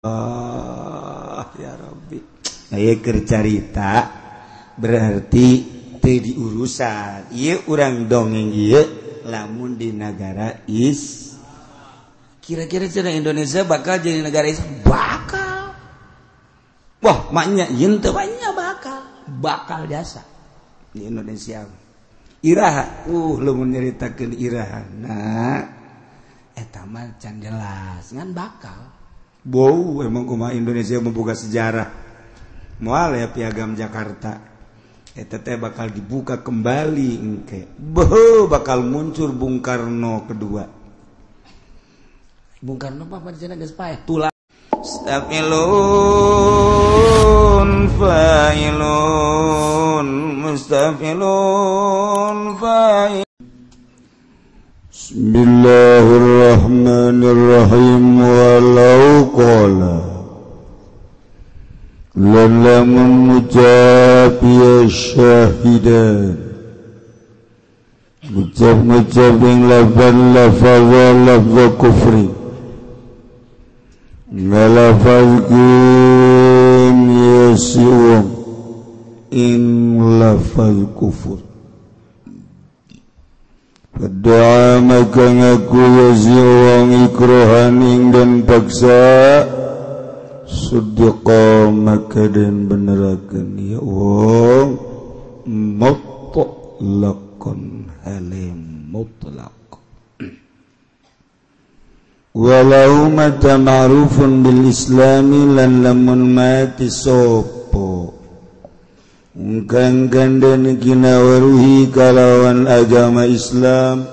Ya Rabbi aya keur carita berarti teu diurusan ieu urang dongeng ieu lamun di negara kira-kira cenah Indonesia bakal jadi negara bakal wah maknya yen teu banyak bakal jasa di Indonesia iraha lamun nyaritakeun irahana eta mah can jelas ngan bakal bau emang kumaha Indonesia membuka sejarah moal ya piagam Jakarta eta teh bakal dibuka kembali engke bakal muncul Bung Karno kedua Bung Karno apa cenah geus paeh tulang mustafilun fa'ilun mustafilun fa'ilun Bismillahirrahmanirrahim walau qala lamun ngucap ya syahidan ngucap yang lafaz kufri ngalafazkeun ya siwong ing lafaz kufur Doa maka ngaku ya siwang ikrohan ing dan paksa Sudiqa maka dan benerakan ya wong mutlaqan halim mutlaq walau mata ma'rufun bil islami lan lamun mati sopo Ungkang gandani kinawaruhi kalawan agama Islam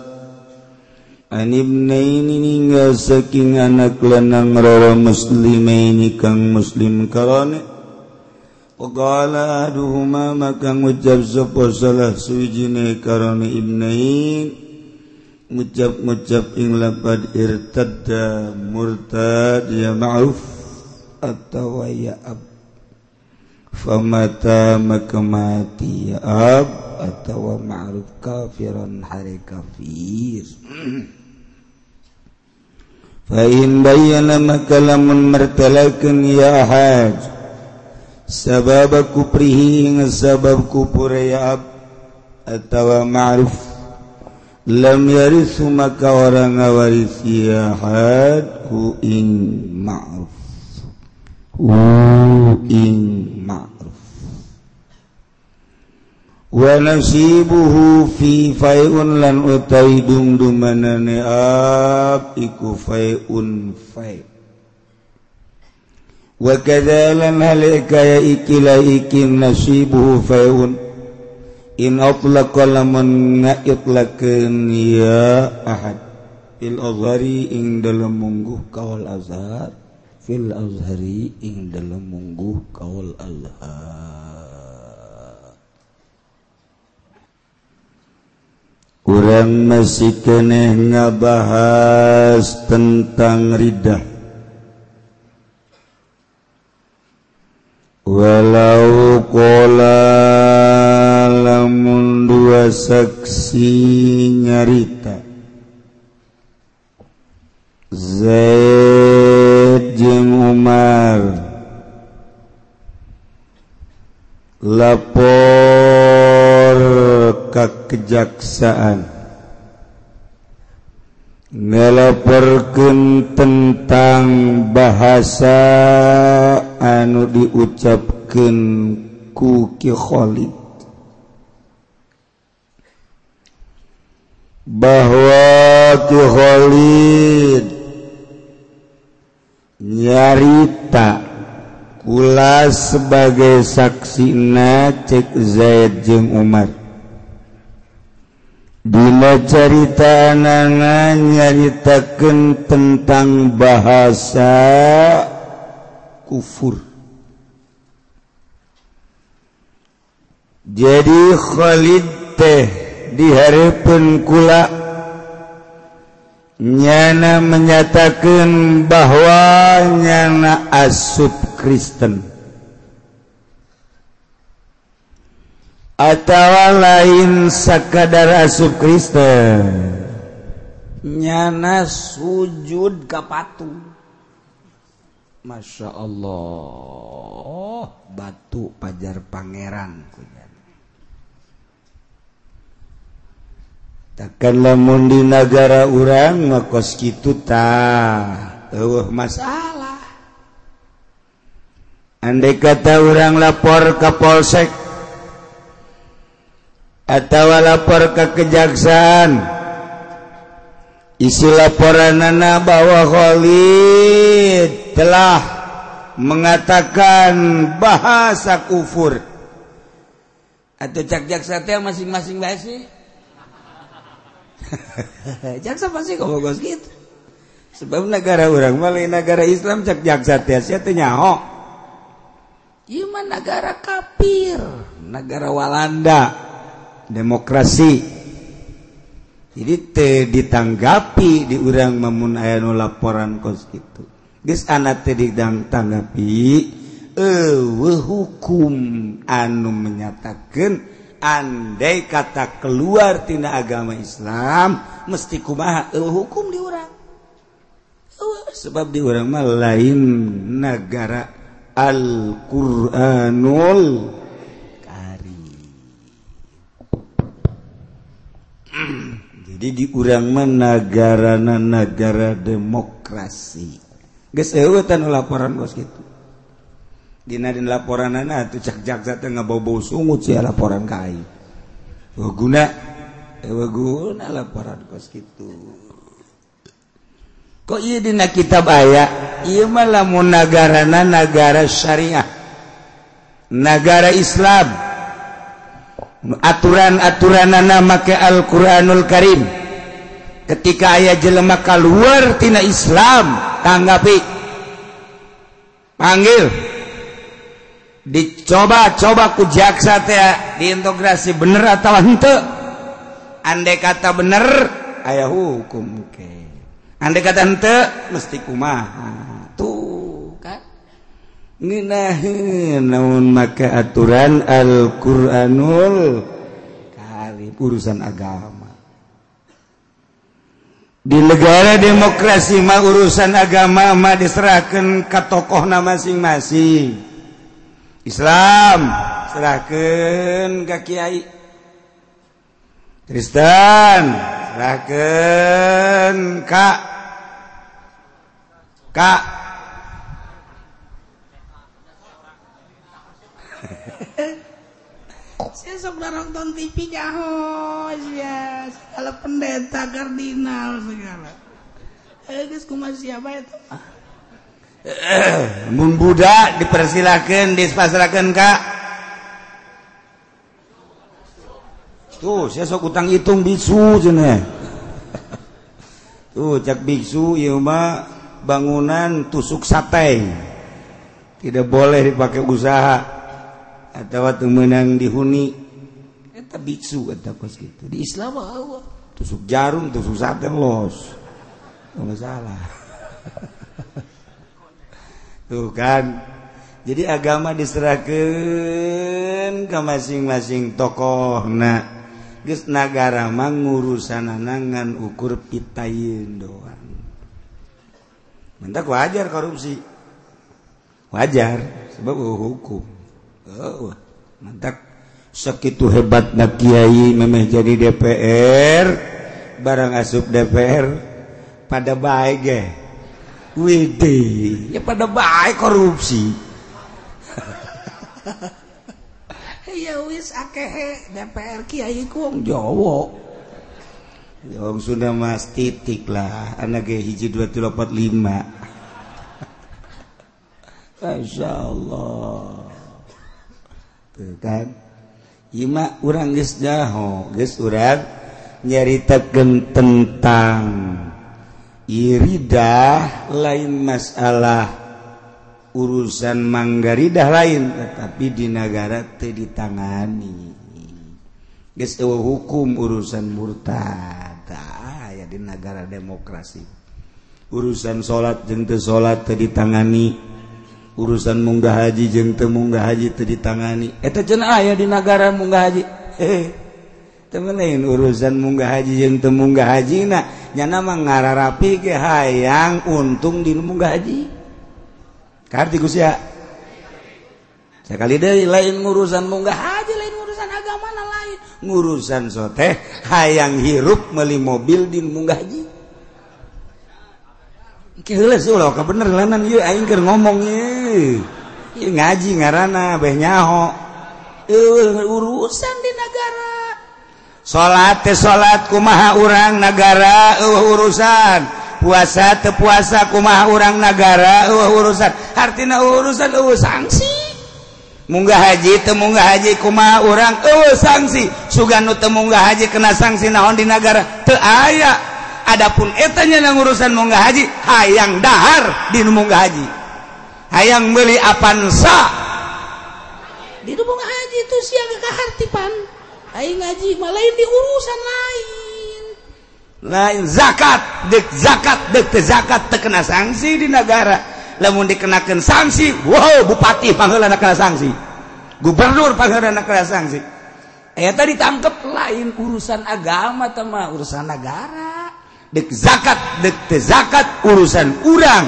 An ibnaini ninggal saking anak lanang rara muslimaini kang muslim karane Waqala aduhuma maka ngucap sapa salah suwijine karane ibnain ngucap ing lapad irtadda murtad ya ma'ruf atawa ya ab famata maka mati ya ab atau ma'ruf kafiran hari kafir fa in bayyana maka lamun martalakeun ya haj sabab kuprihi ing sabab kufur ya ab atau ma'ruf lam yarithu maka orang ngawaris ya had hu ing ma'ruf ma'ruf wa nasibuhu fi fai'un lan utai dumdumanane ab iku fai'un fai' wa kadzalan halika ya ikila ikin nasibuhu fai'un in atlaqa lamun ngaitlaqkeun ya ahad fil azhari ing dalam mungguh kaul azhar fil azhari ing dalam mungguh kaul azhar urang masih keneh ngabahas tentang riddah walau qala lamun dua saksi nyarita Zaid jeung Umar lapor ka kejaksaan ngalaporkeun tentang bahasa anu diucapkeun ku Ki Khalid bahwa Ki Khalid nyarita kula sebagai saksina cek Zaid jeung Umar dina carita anana nyaritakeun tentang bahasa kufur jadi Khalid teh dihareupeun kula nyana menyatakan bahwa nyana asup Kristen atau lain sakadar asup Kristen nyana sujud ka patung Masya Allah batu pajar pangeran takkan lamun di negara urang makos kitu tah masalah. Andai kata urang lapor ke polsek atau lapor ke kejaksaan, isi laporanana bahwa Khalid telah mengatakan bahasa kufur. Atau cak jaksa teh masing-masing bahasa. Jaksa pasti ngomong gitu. Sebab negara orang malih negara Islam cak jaksa teh sia teh nyaho. Ieu mah negara kafir, negara Walanda, demokrasi. Jadi teu ditanggapi di urang mamun aya nu laporan kos kitu. Geus anak teh ditanggapi eueuh hukum anu menyatakeun andai kata keluar tina agama Islam mesti kumaha eueuh hukum di urang. Sebab di urang mah lain negara Al-Quranul Karim. Jadi di urang mah nagarana negara demokrasi. Geus eueuh tanu laporan bos kitu. Dina laporanana atuh cak jaksa teh ngabau-bau sungut sia laporan ka aing. Eueuh guna laporan kos kitu. Kok ieu dina kitab aya? Ieu mah lamun nagarana negara syariah. Negara Islam. Aturan-aturanana make Al-Qur'anul Karim. Ketika aya jelema kaluar tina Islam, tanggapi. Panggil. Dicoba-coba ku jaksa teh diintegrasi bener atawa henteu. Andai kata bener aya hukum ke. Andai kata henteu mesti kumaha. Tuh kan. Ngeunaheun naon make aturan Al-Qur'anul Karim urusan agama. Di negara demokrasi mah urusan agama mah diserahkeun ka tokohna masing-masing. Islam serahkeun ka kiai. Kristen serahkeun ka saya sok nonton TV jahos ya, segala pendeta kardinal segala. Geus kumaha siapa eta? Mun budak dipersilakeun dispasrakeun ka tuh, saya sok utang hitung biksu cenah. Tuh cak biksu ieu mah bangunan tusuk sate. Tidak boleh dipakai usaha atau teu meunang dihuni. Eta biksu eta kos kitu. Di Islam mah tusuk jarum, tusuk sate los. Enggak salah. Tuh kan. Jadi agama diserahkeun ka masing-masing tokohna. Geus nagara mah ngurusanana ngan ukur pitayeun doang. Mentak wajar korupsi. Wajar sebab hukum. Mentak sakitu hebatna kiai memeh jadi DPR, barang asup DPR pada baik ge. Widih, ya pada baik korupsi. Ya wis akeh DPR kiai ku Jawa. Yang sudah mas titik lah, anak ge hiji 2 3 4 5. Masya Allah. Tuh kan. Ima urang geus jaho, geus urang nyaritakeun tentang iridah lain masalah urusan manggaridah lain, tetapi di negara teu ditangani. Geus eueuh hukum urusan murtad aya di negara demokrasi. Urusan salat jeung teu salat teu ditangani, urusan munggah haji jeung teu munggah haji teu ditangani. Eta cenah aya di negara munggah haji. Teu lain urusan munggah haji jeung teu munggah hajina, nya mah ngararapi ge hayang untung di munggah haji. Karti Gusia. Sekali deui lain ngurusan munggah haji, lain ngurusan agama lain. Ngurusan soteh hayang hirup meuli mobil di munggah haji. Ki heuleus ulah ka bener lanan ieu aing keur ngomong ieu. Ieu ngaji ngaranna beh nyaho. Urusan di negara. Salat teh salat kumaha urang negara urusan. Puasa teu puasa kumaha urang negara urusan. Artina urusan sanksi. Munggah haji teu munggah haji kumaha urang sanksi. Sugan nu teu munggah haji kena sanksi naon di negara teu aya. Adapun eta nya urusan munggah haji hayang dahar di nu munggah haji. Hayang meuli Avanza di nu munggah haji teu sia kahartipan. Aing ngaji mah lain di urusan lain. Lain zakat dek teu zakat teu kena sanksi di negara. Lamun dikenakeun sanksi, wow bupati pangeulana kena sanksi. Gubernur pangeulana kena sanksi. Eta ditangkep lain urusan agama teh mah urusan negara. Dek zakat dek teu zakat urusan urang.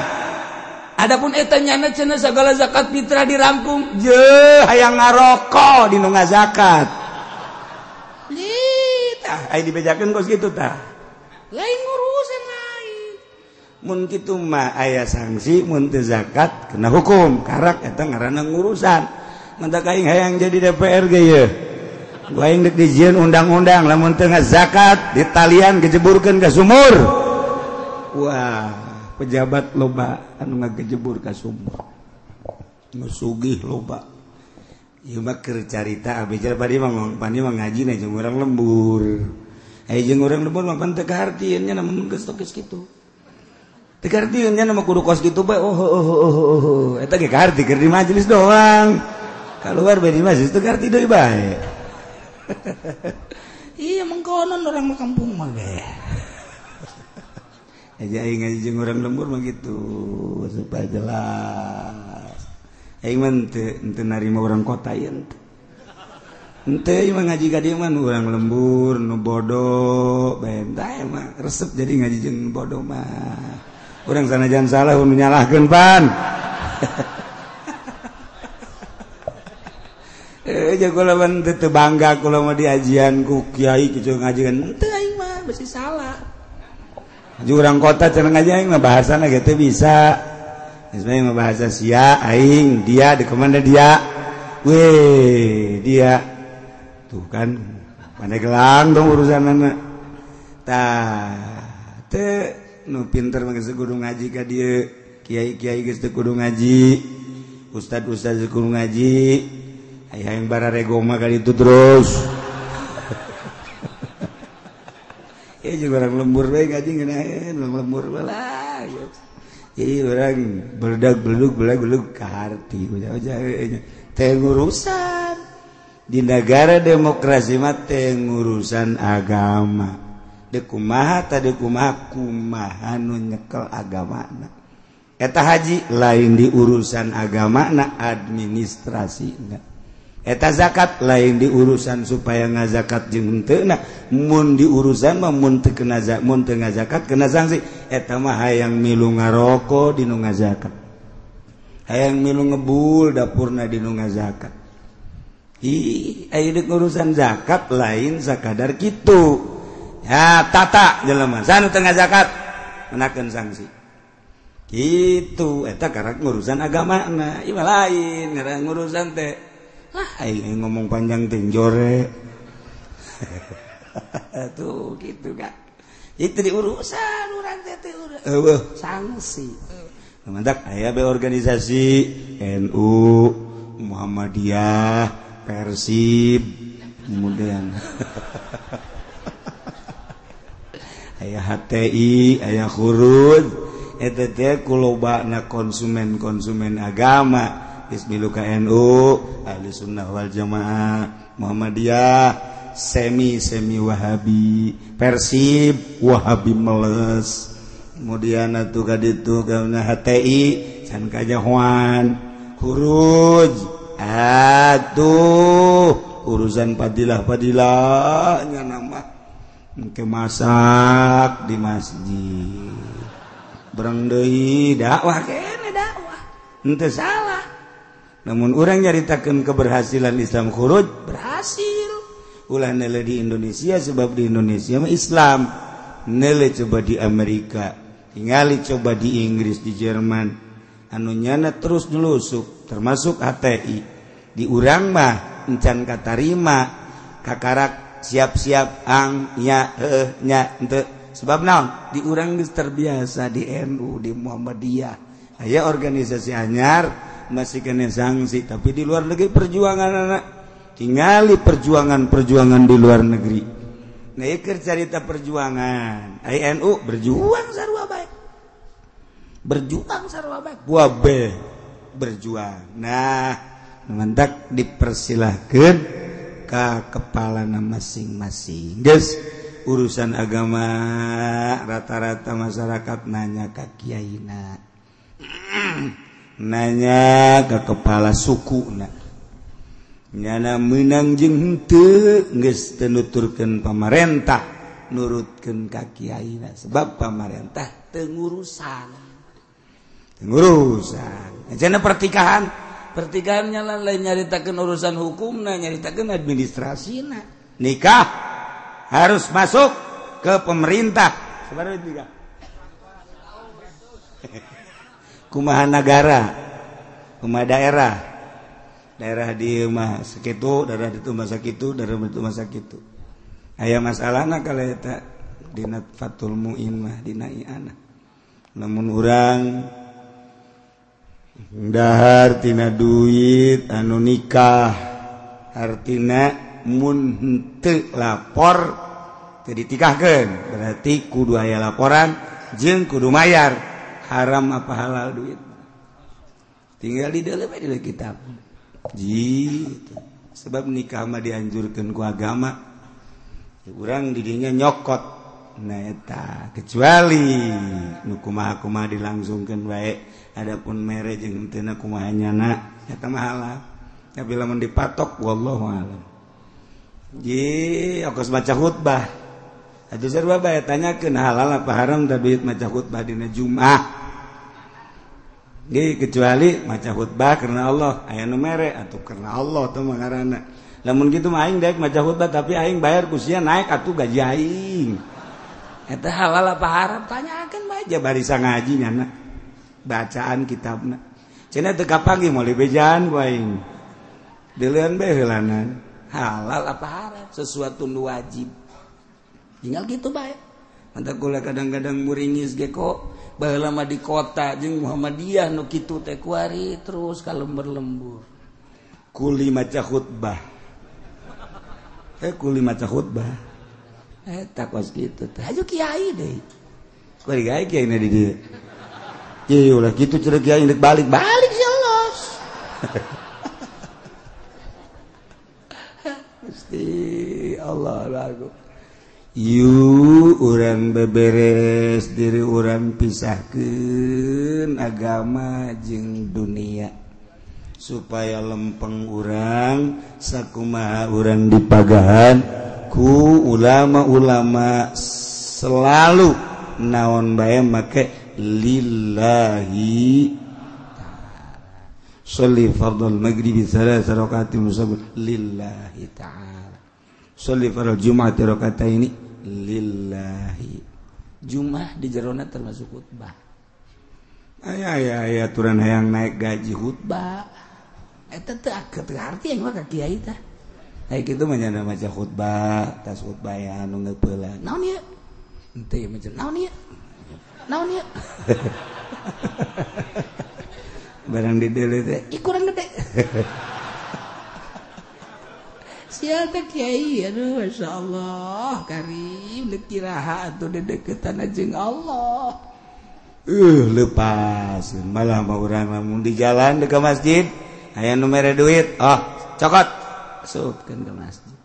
Adapun eta nyana cenah sagala zakat fitrah dirangkum, je hayang ngaroko di nu ngazakat. Tah aya dibejakeun kos kitu tah. Lain urusan lain. Mun kitu mah aya sanksi, mun teu zakat kena hukum. Karak eta ngaranna ngurusan. Mantap aing hayang jadi DPR ge ye. Aing dek dijieun undang-undang lamun teu ngazakat ditalian gejeburkeun ka sumur. Wah, pejabat loba anu ngagejebur ka sumur. Nu sugih loba. Ieu mah keur carita abdi padi mah ngaji na jeung urang lembur. Aya jeung urang lembur mah pan teu kahartieun nya namun geus tokes kitu. Teu kahartieun nya mah kudu kos kitu bae. Oh. Eta ge kaharti keur di majelis doang. Kaluar bae di majelis teu kaharti deui bae. Iya mengkonon orang mah kampung mah ge. Aja aing ngaji jeung urang lembur mah gitu supaya jelas. Aing mah teu narima urang kota ieu teh. Henteu ieu mah ngaji ka dieu mah nu urang lembur, nu bodoh, bae tah mah resep jadi ngaji jeung bodoh mah. Urang sanajan salah nu nyalahkeun pan. Jeung kula mah teu bangga kula mah diajian ku kiai kitu ngajian. Henteu aing mah bisi salah. Ngaji urang kota cenah ngaji aing mah bahasana ge teu bisa. Sebenarnya bahasa sia aing dia di kemana dia dia tuh kan pandai gelang dong urusanana tah teu nu pinter mah geus kudu ngaji ka dieu kiai-kiai geus teu kudu ngaji ustad-ustad geus kudu ngaji aya hayang bararego mah ka ditu terus ya jeung urang lembur bae ngaji ngeunaheun lembur bae jadi orang belag-belug kaharti teh ngurusan di negara demokrasi mah teh ngurusan agama dek kumaha tadi kumaha nu nyekel agamana eta haji lain di urusan agamana administrasina eta zakat lain di urusan supaya ngazakat jeung henteu na mun di urusan mah mun teu kena mun teu ngazakat kena sanksi eta mah hayang milu ngaroko di nu ngazakat hayang milu ngebul dapurna di nu ngazakat aya deuk urusan zakat lain sakadar kitu ya tata jelema sanu teu ngazakat kenakeun sanksi kitu eta karak ngurusan agamana ieu lain ngaran ngurusan teh aing ngomong panjang tenjore tuh gitu kan itu di urusan urang teh sanksi mantap aya be organisasi NU Muhammadiyah Persib kemudian aya HTI aya Khurud eta teh kulobana konsumen agama Ismilu KNU, Ahli Sunnah wal Jamaah, Muhammadiyah, semi Wahabi, Persib, Wahabi meles. Kemudian atuh kaditu kauna HTI, can kajahuan, Huruj, atuh urusan padilah nya nama ke masak di masjid. Berang deui dakwah kene dakwah. ente salah. Namun orang nyaritakeun keberhasilan Islam khuruj berhasil. Ulah nele di Indonesia sebab di Indonesia mah Islam. Nele coba di Amerika, tingali coba di Inggris, di Jerman. Anu nyana terus nelusuk termasuk HTI. Di urang mah encan katarima kakarak siap-siap ang nya nya ente. Sebab naon? Di urang geus terbiasa di NU, di Muhammadiyah. Aya organisasi anyar masih kena sanksi, tapi di luar negeri perjuangan anak tingali perjuangan di luar negeri. Nah ikir cerita perjuangan NU berjuang sarua baik, buabe berjuang. Nah mentak dipersilahkan ke kepala masing-masing. Guys, urusan agama rata-rata masyarakat nanya ke kiaina, nanya ke kepala suku nyana menang jeung henteu geus teu nuturkeun pamarentah, nurutkeun ka kiaina sebab pamarentah teu ngurusan. Cenah pertikahan nyala lain nyaritakeun urusan hukumna, nyaritakeun administrasina. Nikah harus masuk ke pemerintah. Sabaraha nikah? Kumaha negara, kumaha daerah di mah sakitu, daerah di mah sakitu, daerah di mah sakitu. Aya masalahna kala eta dina Fathul Muin mah dina iana. Lamun urang dahar tina duit anu nikah artina mun henteu lapor teu ditikahkeun, berarti kudu aya laporan jeung kudu mayar. Haram apa halal duit tinggal di dalam kitab gitu. Sebab nikah mah dianjurkan ku agama, urang didinya nyokot. Nah eta kecuali nu kumaha dilangsungkeun bae, adapun mere jeung teu na kumaha nyana eta mah halal. Tapi lamun dipatok wallahu a'lam. Ji ongkos maca khutbah atuh sarua bae tanyakeun halal apa haram da duit maca khutbah dina Jumat. Kecuali maca khutbah karena Allah, aya nu mere atuh karena Allah teh mah ngaranna. Lamun kitu mah aing daek maca khutbah tapi aing bayar ku sia naik atuh gaji aing. Eta halal apa haram tanyakeun bae aja barisa ngaji nyana. Bacaan kitabna. Cenah teu kapanggih moal dibejaan ku aing. Deuleun bae heulanan. Halal apa haram sesuatu nu wajib. Tinggal gitu bae. Mantap kula kadang-kadang muringis ge kok baheula mah di kota jeung Muhammadiyah nu kitu teh kuari terus ka lembur-lembur. Kuli maca khutbah. Kuli maca khutbah. Eta kos kitu teh. Aju kiai deui. Kuari kiai na di dieu. Ye ulah kitu ceureuh kiai ndek balik si Allah. Gusti Allah lagu. Yu urang beberes diri urang pisahkeun agama jeung dunia supaya lempeng urang sakumaha urang dipagahan ku ulama-ulama selalu naon bae make lillahi sholli fardhu maghribi salasa rakaat musabbil lillahi ta'ala. Sholli fardhu Jum'ati rakataini lillahi. Jumat di jerona termasuk khutbah. Aya aturan hayang naik gaji khutbah. Eta teu arti yang mah ka kiai tah. Ai kitu mah nya maca khutbah, tas khutbah ya anu ngeupeula. Naon ieu? Henteu ieu mah naon ieu? Barang di deuleu teh kurang gede. Siapa kiai, aduh masya Allah, karim, lekiraha atau dedeketan jeung Allah. Lepas, malah mau orang lamun di jalan dekat masjid, aya nu mere duit, cokot, masukkeun ke masjid.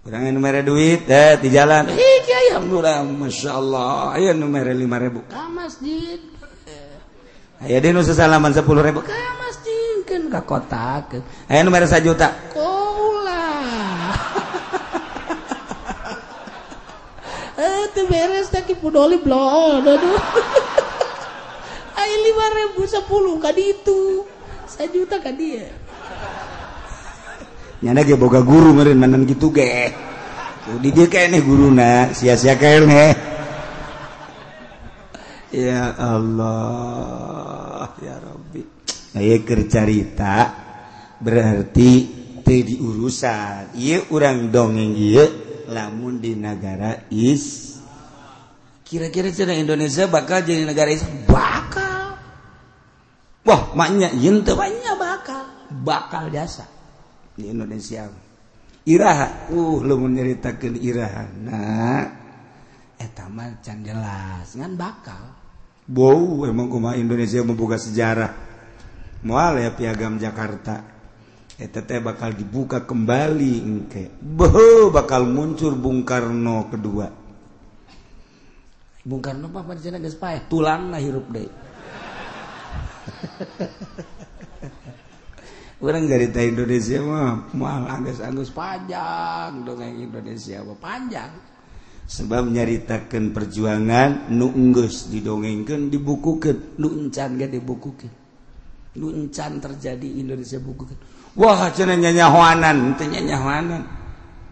Urang anu mere duit, di jalan, kiai, alhamdulillah, masya Allah, aya nu mere 5.000 ka masjid, aya di nu sasalaman 10.000 ka masjid, kan ka kotak, aya nu mere 1 juta. Beres tak pudoli blon aduh. 5.010 kali itu 1 juta kan dia nyana ge boga guru meureun manan kitu ge di dieu keneh guruna sia-sia keneh ya Allah ya Rabbi aya keur carita berarti teu diurusan ieu urang dongeng ieu lamun di negara kira-kira cenah Indonesia bakal jadi negara Islam bakal wah maknya yen teu banyak bakal jasa di Indonesia iraha lamun nyaritakeun irahana eta mah can jelas ngan bakal bau emang kumaha Indonesia membuka sejarah moal ya piagam Jakarta eta teh bakal dibuka kembali engke bakal muncul Bung Karno kedua Bung Karno mah pada geus paeh tulangna hirup deui urang cerita Indonesia mah moal anggeus panjang dongeng Indonesia mah panjang sebab nyaritakeun perjuangan nu geus didongengkeun dibukukeun nu encan ge dibukukeun nu encan terjadi Indonesia bukukeun wah cenah nyanyahoanan teu nyanyahoanan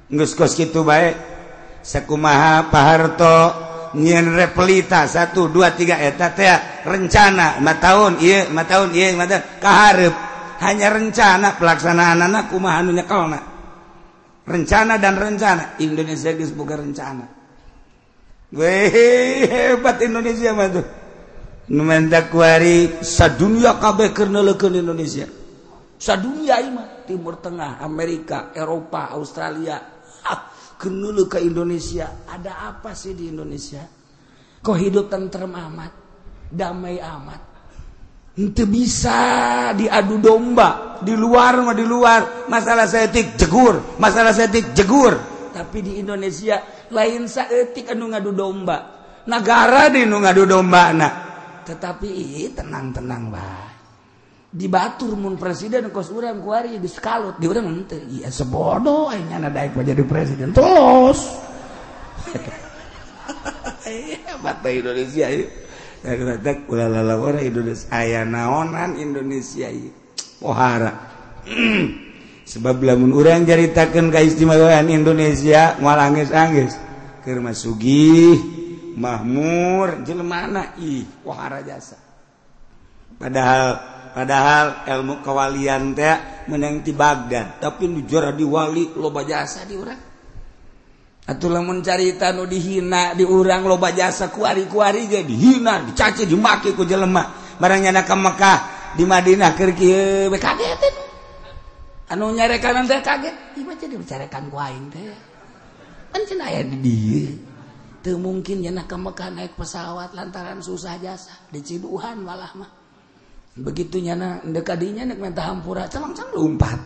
geus kos kitu bae sakumaha Pak Harto nyieun repelita 1 2 3 eta teh rencana 5 tahun ieu 5 tahun ieu 5 tahun kaharep hanya rencana pelaksanaanna kumaha anu nyekelna rencana dan rencana Indonesia geus boga rencana weh hebat Indonesia mah tuh nu mendak kuari sadunya kabeh keur neuleukeun Indonesia sadunya ieu mah Timur Tengah Amerika Eropa Australia keur neuleuh ka Indonesia ada apa sih di Indonesia kok hidup tentrem amat damai amat itu bisa diadu domba di luar mah di luar masalah setik jegur tapi di Indonesia lain saeutik anu ngadu domba negara di nu ngadu domba na tetapi tenang bae di batur mun presiden kos urang kuari geus kalut di urang henteu ieu sebodoh aya nyana daek jadi presiden terus hebat Indonesia ieu dadak ulah orang Indonesia aya naonan Indonesia ieu pohara sebab lamun urang caritakeun kaistimewaan Indonesia moal anggeus-anggeus keur masugih makmur jelemana pohara jasa padahal ilmu kewalian teh menang ti Baghdad tapi nu juara di wali loba jasa di urang atuh lamun carita nu dihina di urang loba jasa kuari-kuari ge dihina dicaci dimaki ku jelema barang nyana ka Mekah di Madinah keur kieu we kaget anu nyarekan teh kaget ieu jadi bicarekan ku aing teh kan cenah aya di dieu teu mungkin nyana ka Mekah naik pesawat lantaran susah jasa di Ciduhan malah mah begitu nyana endeu ka dinya nek menta hampura calang-calang lompat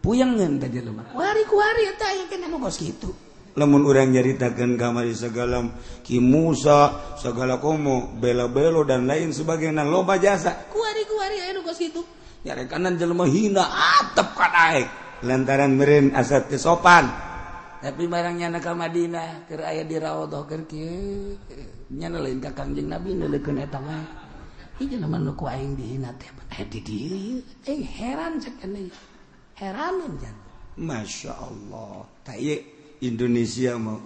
puyengeun teh jelema kuari-kuari eta aya keneh nu kos kitu lamun urang nyaritakeun kamari segala Ki Musa segala komo belo-belo dan lain sebagainya loba jasa kuari-kuari aya nu kos kitu nyarekanan jelema hina atep ka daek lantaran meureun asa teu sopan tapi barang nyana ka Madinah keur aya di raudhah keur kieu nyana lain ka Kangjeng Nabi neuleukeun eta mah ieu jelema nu ku aing dihina teh aya di dieu heran cek cenah heranin jan masyaallah ta ieu Indonesia mah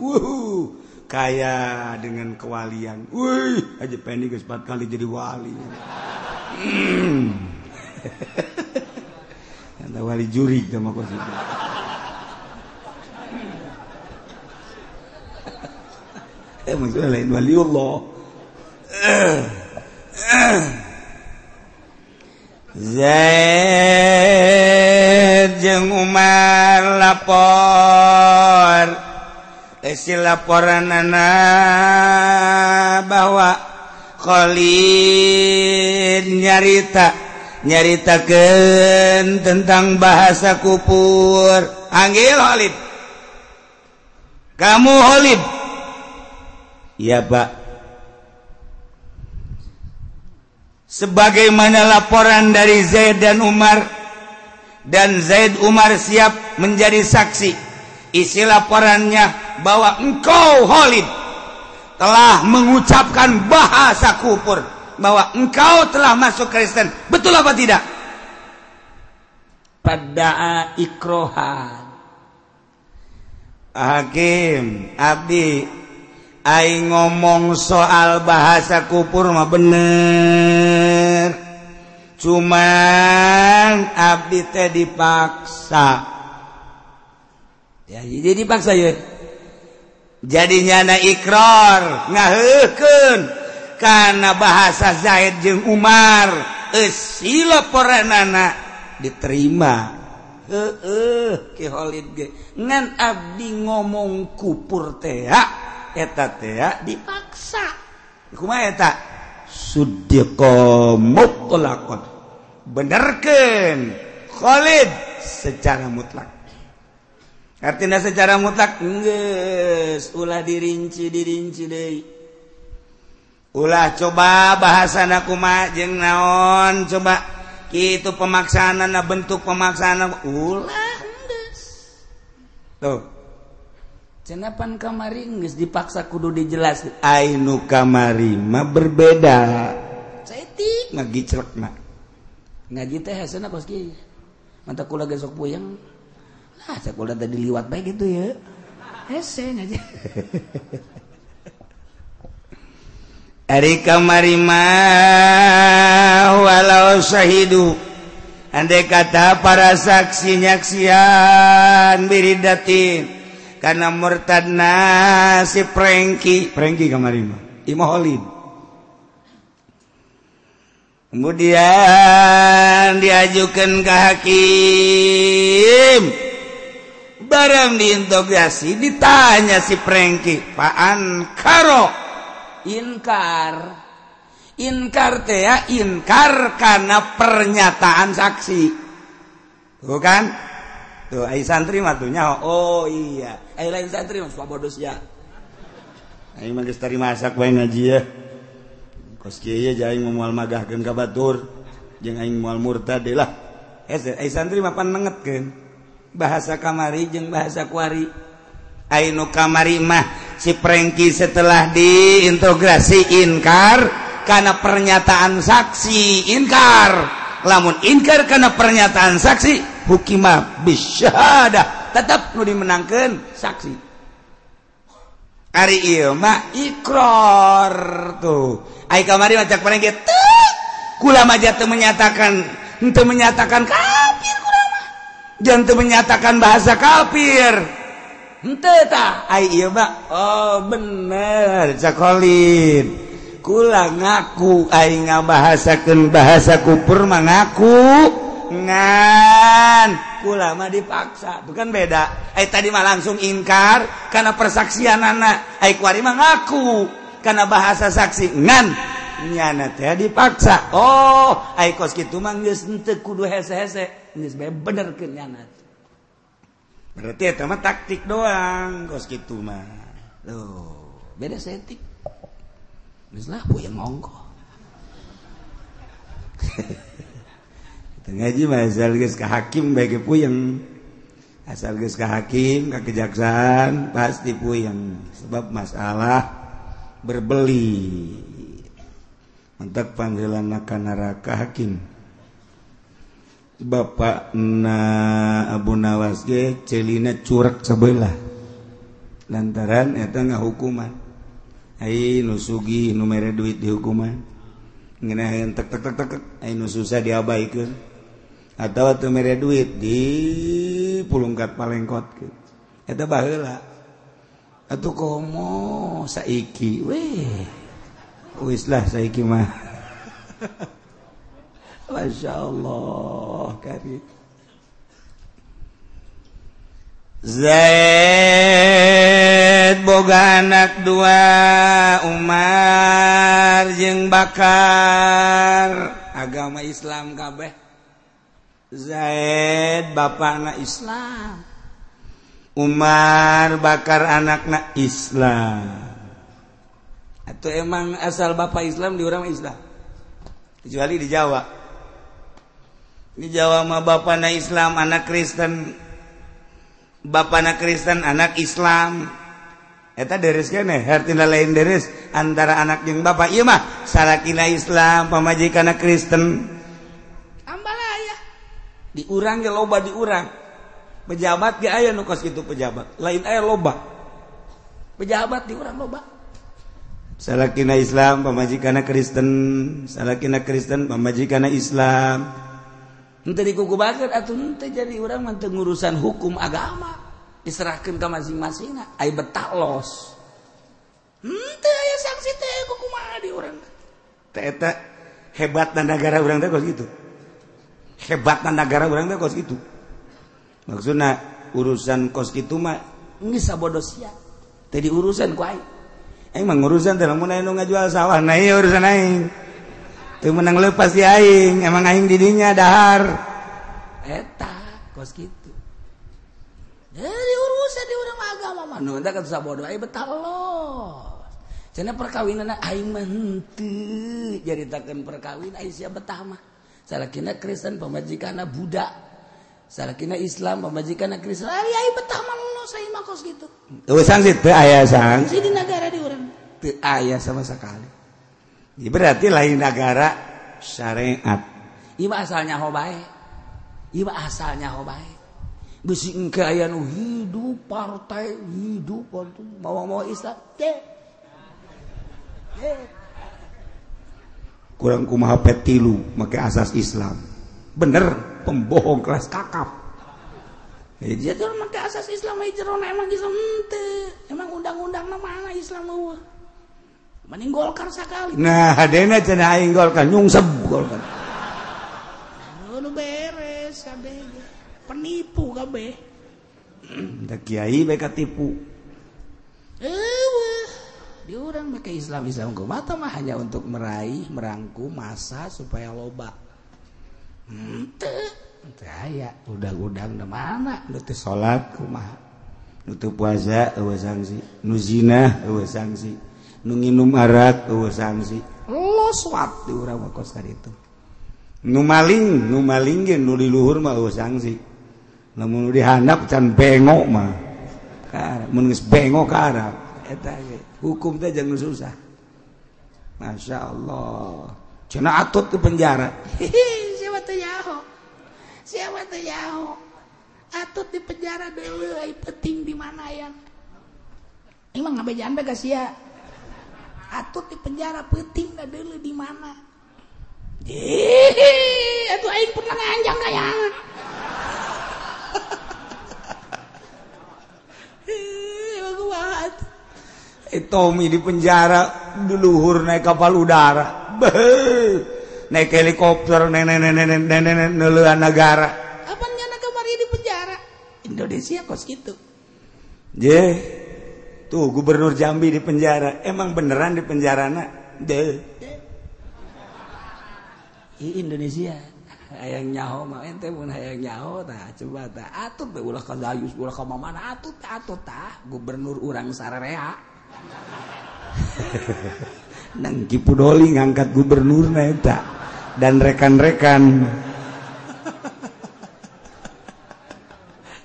kaya dengan kewalian aja pengen geus 4 kali jadi wali ada wali jurig sama kos itu maksudnya lain wali Allah Zaid jeung Umar lapor isi laporanana bahwa Khalid nyaritakeun tentang bahasa kupur anggil Khalid kamu Khalid iya Pak sebagaimana laporan dari Zaid dan Umar dan Zaid Umar siap menjadi saksi isi laporannya bahwa engkau Khalid telah mengucapkan bahasa kufur bahwa engkau telah masuk Kristen. Betul apa tidak? Pada ikrohan. Hakim, abdi, aing ngomong soal bahasa kufur mah bener. Cuman abdi teh dipaksa. Ya, jadi dipaksa ya. Jadinya na ikrar ngaheukeun kana bahasa Zaid jeung Umar sila poranana diterima. Ki Khalid ge ngan abdi ngomong kufur teh eta teh dipaksa. Kumaha eta? Suddiqa mutlaqan. Benerkeun Khalid secara mutlak. Artinya secara mutlak geus ulah dirinci deui. Ulah coba bahasana kumaha jeung naon coba kitu pemaksaanana bentuk pemaksaanana ulah geus. Tuh. Cenah pan kamari geus dipaksa kudu dijelaskeun. Ainu kamari mah berbeda. Cetik Ngagicrek mah. ngaji teh hasilna kos kieu. Mantap kula ge sok puyeng. Sekolah tadi liwat baik gitu ya. Hese ngaji. Ari kamari mah walau syahidu. Andai kata para saksi nyaksian biridatin karena murtadna si Prengki kamari mah. Imam Khalid. Kemudian diajukan ke hakim. Barang diinterogasi ditanya si Prengki, Paan karo inkar teh ya inkar karena pernyataan saksi, bukan? Tuh, ai santri mah tuh nyaho. Oh iya, ai lain santri mah bodos ya. Ai mah geus tari masak bae ngaji ya. Kos kieu ya aing moal magahkeun ka batur, jeung aing moal murtad lah. Ai santri mah pan nengetkeun. Bahasa kamari jeung bahasa kuari. Ainu kamari mah si Prengki setelah diintegrasi inkar karena pernyataan saksi inkar. Lamun inkar karena pernyataan saksi hukimah bisyhadah tetap nu dimenangkeun saksi. Ari ieu mah ikrar tuh. Ai kamari mah cak Prengki teu kula mah teu menyatakan kafir. Jangan menyatakan bahasa kafir. Henteu tah ai ieu mah oh bener cak Khalid. Kula ngaku ai ngabahasakeun bahasa kufur mah ngaku ngan kula mah dipaksa. Bukan beda. Ai tadi mah langsung ingkar karena persaksianana. Ai kuari mah ngaku karena bahasa saksi ngan nyana teh dipaksa. Oh, ai kos kitu mah geus henteu kudu hese-hese. Geus bae benerkeun nyana. Berarti eta mah taktik doang kos kitu mah. Loh, beda setik. Geus lah puyeng mongko. Kita ngaji mah asal geus ka hakim bae ge puyeng. Asal geus ka hakim, ka kejaksaan pasti puyeng sebab masalah berbeli. Mantak panggilan ka neraka hakim. Bapak na Abu Nawas ge celina curek sabelah. Lantaran eta ngahukuman. Ai nu sugih nu mere duit dihukuman. Ngeunah tek ai nu susah diabaikeun. Atawa teu mere duit di pulungkat palengkotkeun. Eta baheula. Atuh komo saiki weh. Wis lah saiki mah. Masya Allah karim. Zaid boga anak dua Umar jeung Bakar agama Islam kabeh. Zaid bapakna Islam, Umar Bakar anakna Islam. Atau emang asal bapak Islam di orang Islam kecuali di Jawa. Di Jawa mah bapakna Islam anak Kristen, bapakna Kristen anak Islam. eta deres keneh hartina lain deres antara anak jeung bapak ieu mah salakina Islam pamajikanna Kristen ambala aya di urang ge loba di urang pejabat ge aya nu kos kitu pejabat lain aya loba pejabat di urang loba salakina Islam pamajikanna Kristen salakina Kristen pamajikanna Islam henteu dikukubakeun atuh henteu jadi urang mah teu ngurusan hukum agama diserahkeun ka masing-masing ai betah los henteu aya sanksi teh kumaha di urang teh eta hebatna negara urang teh kos kitu hebatna negara urang teh kos kitu maksudna urusan kos kitu mah geus sabodo sia teh diurusan ku aing mah ngurusan teh lamun aya nu ngajual sawah nah ieu urusan aing teu menang leupas di aing emang aing di dinya dahar eta kos kitu jadi urusan di urang agama mah nu eta kan sabodo ai betah los cenah perkawinanna aing mah henteu jaritakeun perkawin ai sia betah mah salakina Kristen pamajikanna Buddha salakina Islam pamajikanna Kristen ai betah mah los ai mah kos kitu teu sanksi teu aya sanksi di negara di urang teu aya sama sekali ya, berarti lain negara syariat ieu mah asalnya bae ieu mah asalnya bae beusi engke aya nu hidup partai hidup mau Islam kurang kumaha petilu make asas Islam bener pembohong kelas kakap jadi orang make asas Islam ai jerona emang Islam henteu emang undang-undangna mana Islam eueuh mending Golkar sakali nah hadena cenah aing Golkar nyungsep Golkar nu beres kabeh penipu kabeh da kiai bae katipu di urang make Islam kumaha mah hanya untuk meraih merangkum massa supaya loba henteu aya udang-udang da mana nu teu salat kumaha nu teu puasa eueuh sanksi nu zina eueuh sanksi nu nginum arak eueuh sanksi los wat di urang mah kos ka ditu nu maling ge nu di luhur mah eueuh sanksi lamun dihandap can bengok mah ka mun geus bengok ka arab eta ge hukum teh jangan susah Masya Allah cenah atut ke penjara siapa teh nyaho atut di penjara deuleu ai penting di mana ya emang ngabejaan bae ka sia atut di penjara penting da deuleu di mana atuh aing pernah nganjang kayangan Tommy di penjara luhur naik kapal udara naik helikopter neleuan negara apanya kamari di penjara Indonesia kos gitu tuh gubernur Jambi di penjara emang beneran di penjarana Indonesia hayang nyaho mah ente mun hayang nyaho tah coba tah atut teh ulah ka dayus ulah ka mana atut tah gubernur urang sararea nang Kipudoli ngangkat gubernurna eta dan rekan-rekan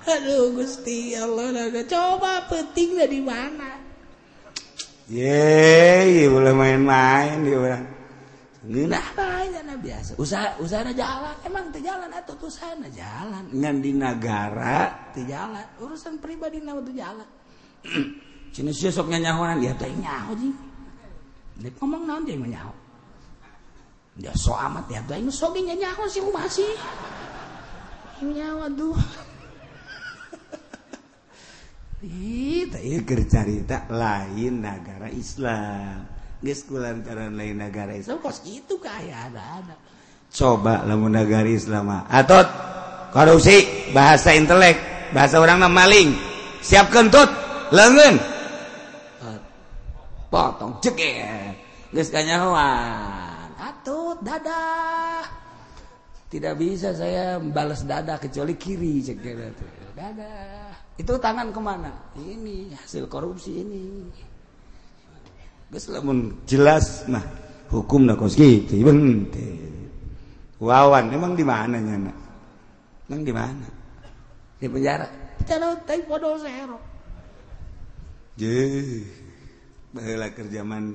aduh Gusti Allah coba pentingnya di mana boleh main-main di orang nah banyak biasa usaha jalan emang teu jalan atuh usahana jalan ngan di negara teu jalan urusan pribadi na teu jalan cenah sia sok nyanyahoan ya teh nyaho ji nek ngomong naon jeung nyaho dia so amat ya teh sok nyanyaho sih masih nyaho aduh teh keur carita lain negara Islam geus kulantaran lain negara Islam kos kitu kaya ada coba lamun negara Islam mah atot korupsi bahasa intelek bahasa urang mah maling siapkeun tut leungeun potong ceker geus kanyahoan atut dadah tidak bisa saya balas dadah kecuali kiri ceker itu dadah itu tangan kemana ini hasil korupsi ini geus lamun jelas mah hukumna kos kitu bente wawan emang di mana nyana di penjara teh podo zero baheula kerjaman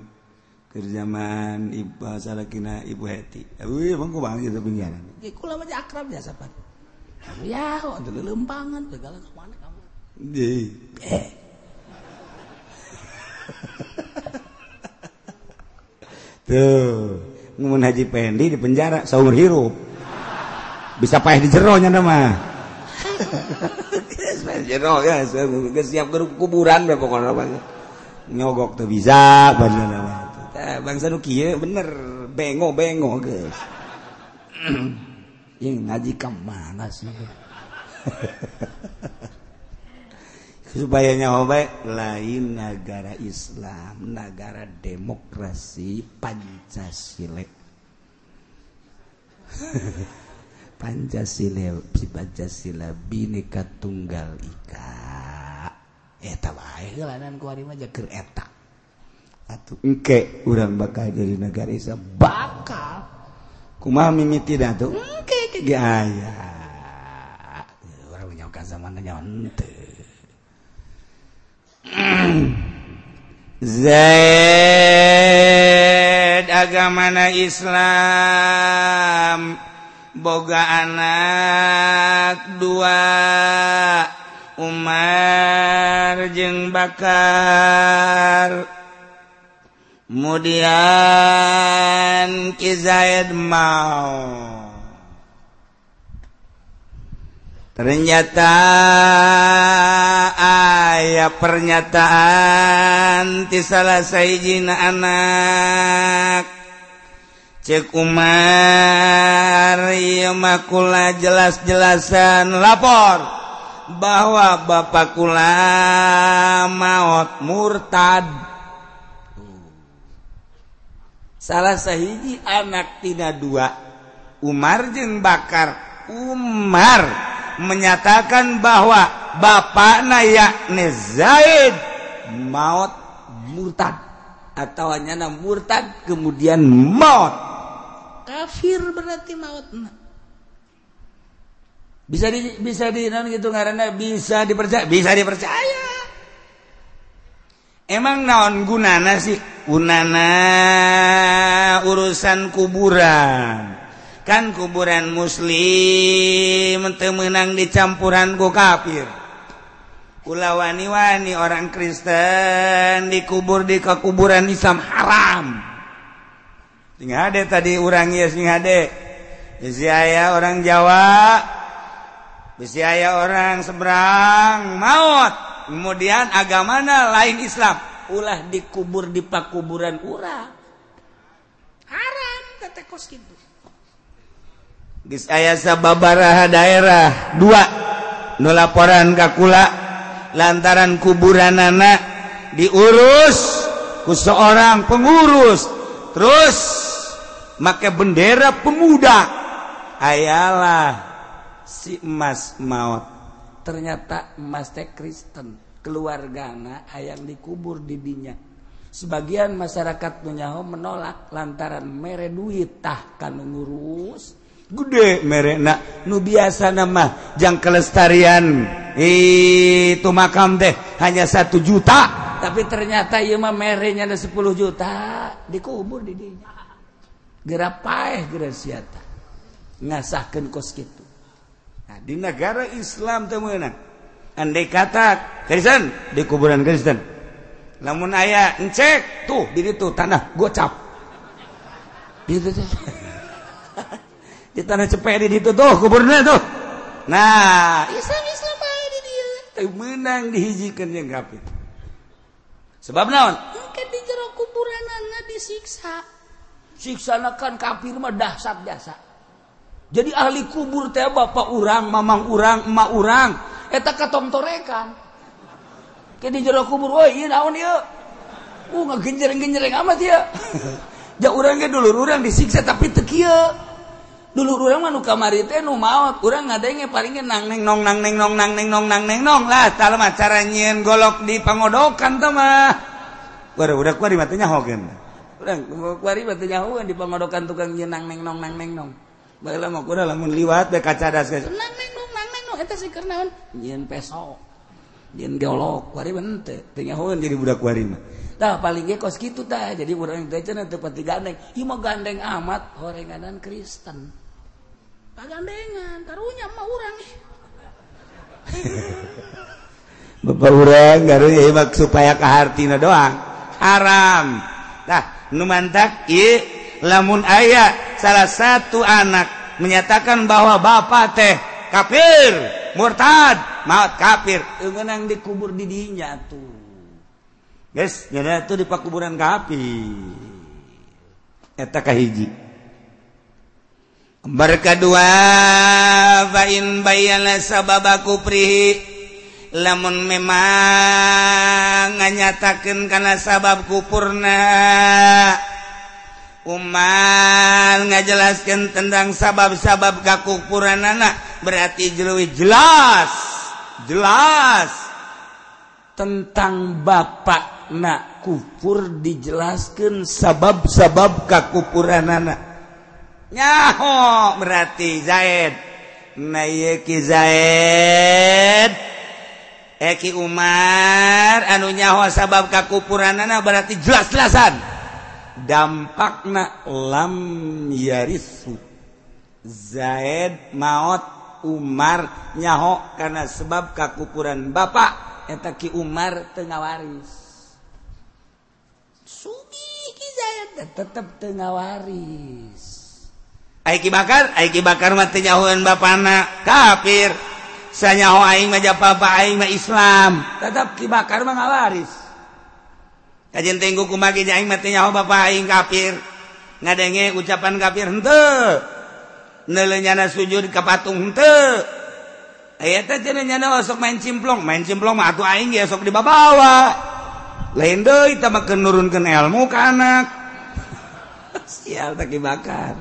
ibu salakina Ibu Heti. Emang kumaha gitu pinggiran. Kula mah akrab biasa Pak. Ya, kok lempangan segala kemana kamu. Tuh, ngomong Haji Pendi di penjara saumur hirup. Bisa paeh di jero nya mah. Jero ya, siap geruk kuburan we pokona mah. Nyogok teu bisa bener mah. Tah bangsa nu kieu bener bengo geus. Yang ngaji ka mana sih? Supaya nyawa lain negara Islam, negara demokrasi Pancasila. Pancasila Bhinneka Tunggal Ika. Eta bae heulanan ku ari mah keur eta. Atuh engke urang bakal jadi negara Islam bakal. Kumaha mimitina tuh? Engke ge aya. Urang nyawa zaman nyawa henteu. Zaid agamana Islam boga anak dua Umar jeung Bakar kemudian Ki Zaid mau ternyata aya pernyataan ti salah sahijina anak cek Umar ieu mah kula jelas-jelasan lapor bahwa bapak kula maot murtad. Salah sahiji anak tina dua Umar jeung Bakar. Umar menyatakan bahwa bapakna yakni Zaid maut murtad atau hanya murtad kemudian maut kafir berarti mautna bisa di gitu ngaranna bisa dipercaya emang naon gunana sih urusan kuburan kan kuburan muslim teu meunang dicampuran ku kafir. Kula wani-wani orang Kristen dikubur di kuburan Islam haram. Sing hade tadi urang ieu sing hade. Bisi aya orang Jawa, bisi aya orang seberang maut. Kemudian agamana lain Islam, ulah dikubur di pakuburan urang. Haram kata kos kitu. Geus aya sababaraha daerah dua nu laporan ka kula lantaran kuburanana diurus ku seorang pengurus terus make bendera pemuda ayalah si emas maut ternyata emas teh Kristen keluargana hayang dikubur di dinya sebagian masyarakat nyaho menolak lantaran mere duit tah kanu ngurus gede merena nu biasa nama jang kelestarian itu makam teh hanya 1 juta tapi ternyata ieu mah merenya ada 10 juta dikubur di dinya geura paeh geura sia tah ngasahkeun kos kitu. Nah di negara Islam teh meunang andai kata Kristen di kuburan Kristen lamun aya encek tuh di ditu tanah gocap gitu teh di tanah Cepedi itu tuh kuburnya tuh. Nah, Islam aja di dia. Tapi menang dihijikeun jeung kafir. Sebab naon? Engke di jero kuburanna disiksa. Siksana kan kafir mah dahsyat biasa. Jadi ahli kubur teh bapak urang, mamang urang, emak urang, eta katongtorekan. Ke di jero kubur, "Woi, ieu naon ieu?" Ngagenjereng-genjereng amat ya. Ja urang ge dulur urang disiksa tapi teu kieu. Dulu urang mah nu kamari teh nu maot urang ngadenge paling nang neng nong lah tah mah cara nyieun golok di pangodokan teh mah udah kuari mah teh nyahogeun urang kuari mah teh nyahogeun di pangodokan tukang nyieun nang neng nong baheula mah kuda lamun liwat bae kacadas geus nang neng nong eta sih keur naon nyieun peso Jen geolog, kuari bente, tengah hon jadi budak kuari mah. Tah paling ge kos kitu tah, jadi urang teh cenah teu pati gandeng. Ieu mah gandeng amat horenganan Kristen. Pagandengan, karunya mah urang ih. Bapak urang karunya mah supaya kahartina doang. Haram. Tah, nu mantak ieu lamun aya salah satu anak menyatakan bahwa bapak teh kafir, murtad, maut kafir, ngeunang dikubur di dinya tuh. Guys, nyana tuh di pakuburan kafir. Eta kahiji. Berkedua, fa in bayyana sababa kufrihi, lamun memang nganyatakeun kana sabab kufurna, Umar ngajelaskan tentang sabab-sabab kakufuranana, berarti jelas tentang bapak nak kufur dijelaskan sabab-sabab kakufuranana. Nyaho berarti Zaid, nayeki Zaid, eki Umar anu nyaho sabab kakufuranana berarti jelas-jelasan. Dampakna lam yarisu Zaid maut Umar nyaho karena sebab kakupuran bapak eta ki Umar teu ngawaris. Sugi ki Zaid tetep teu ngawaris. Ai Ki Bakar mah teu nyahoeun bapana kafir. Sanyaho aing mah papa aing mah Islam, tetep Ki Bakar mah ngawaris. Kajen tenggu kumagi aing mah teu nyaho bapak aing kafir. Ngadenge ucapan kafir henteu. Neuleunyana sujud ka patung henteu. Aya teh cenah nyana sok main cimplong mah atuh aing ge sok dibabawa. Lain deui tah mah nurunkeun ilmu ka anak. Sial teh Ki Bakar.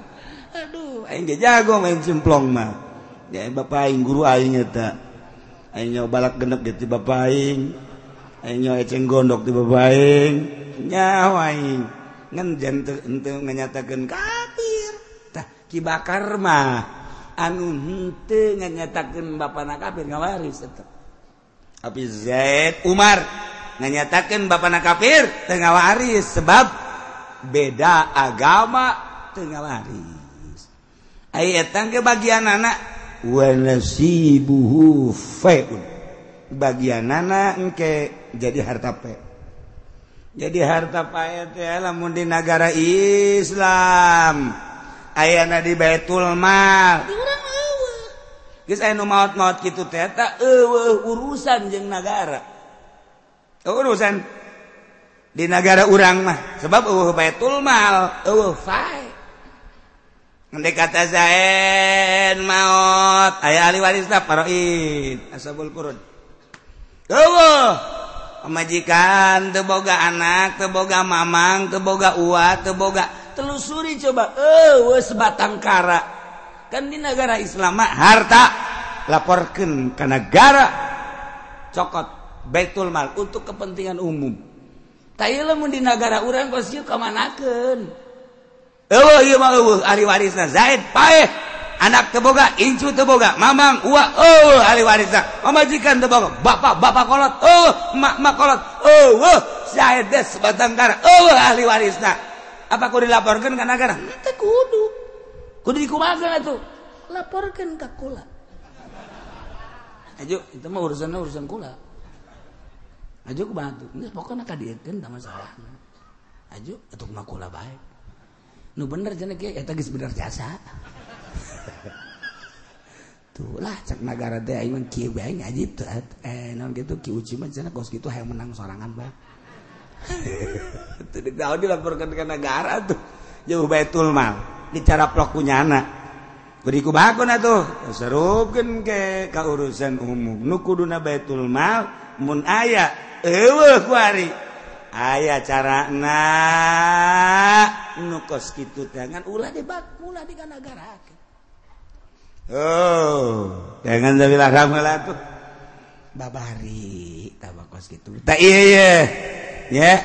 Aduh, aing ge jago main cimplong mah. Ya bapak aing guru aing eta. Aing nyaho balak genep ge ti bapak aing. Aing eceng gondok di babaing nyawa aing ngan henteu nganyatakeun kafir. Tah Ki Bakar mah anu henteu nganyatakeun bapana kafir ngawaris tetep. Tapi Zaid Umar nganyatakeun bapana kafir teu ngawaris sebab beda agama teu ngawaris. Ai eta ge bagianana wa nasibuhu fa'un. Bagianana engke jadi harta pe. Jadi harta pae teh lamun di negara Islam ayana di Baitul Mal. Di urang eueuh. Geus aya nu maot-maot kitu teh eta eueuh urusan jeung negara. Urusan di negara urang mah sebab eueuh Baitul Mal, eueuh pae. Ngendek kata Zaid maot aya ahli warisna faraid ashabul furud. Pemajikan teu boga anak, teu boga mamang, teu boga uat, teu boga. Telusuri coba sebatang kara. Kan di negara Islam mah harta laporkeun ka negara cokot Baitul Mal untuk kepentingan umum. Tah ieu lamun di negara urang kos ieu kamanakeun? Ieu mah ahli warisna Zaid paeh. Anak teu boga, incu teu boga, mamang, uwa, ahli warisna. Pamajikan teu boga, bapak kolot, mak kolot, Zaid des sebatang kara, ahli warisna. Apa kudu dilaporkeun ka negara? Teu kudu. Kudu dikumaha atuh? Laporkeun ka kula. Ajo, itu mah urusan kula. Ajo kumaha atuh? Geus pokona kadiekeun tah masalahna. Ajo, atuh kumaha kula bae. Nu bener cenah kieu eta geus bener jasa. Tuh lah cek negara teh aing mah kieu bae ngaji teh naon kitu Ki Uci mah cenah kos kitu hayang menang sorangan bae. Teu digawe dilaporkeun ka negara tuh jauh Baitul Mal dicaraplok kunyana. Kudu kumaha atuh sarupkeun ke ka urusan umum nu kuduna Baitul Mal mun aya eueuh kuari aya carana nu kos kitu teh ngan ulah dikanagarakeun. Jangan zabilah ramelah tuh babari tabakos gitu. Tak iya ya.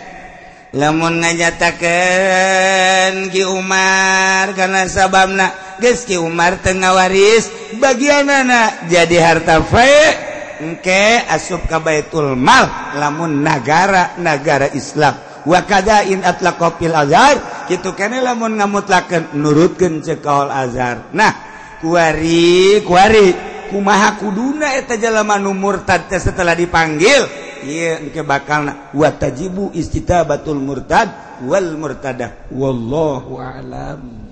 Lamun nganyatakeun Ki Umar karena sababna geus Ki Umar teu ngawaris bagianana jadi harta fae engke asup ka Baitul Mal lamun nagara Islam wa kadain atlaqa fil azhar kitu keneh lamun ngamutlakeun nurutkeun cekaol azhar. Nah kuari kumaha kuduna eta jalema nu murtad teh setelah dipanggil ieu engke bakalna wa tajibu istitabatul murtad wal murtadah wallahu a'lam.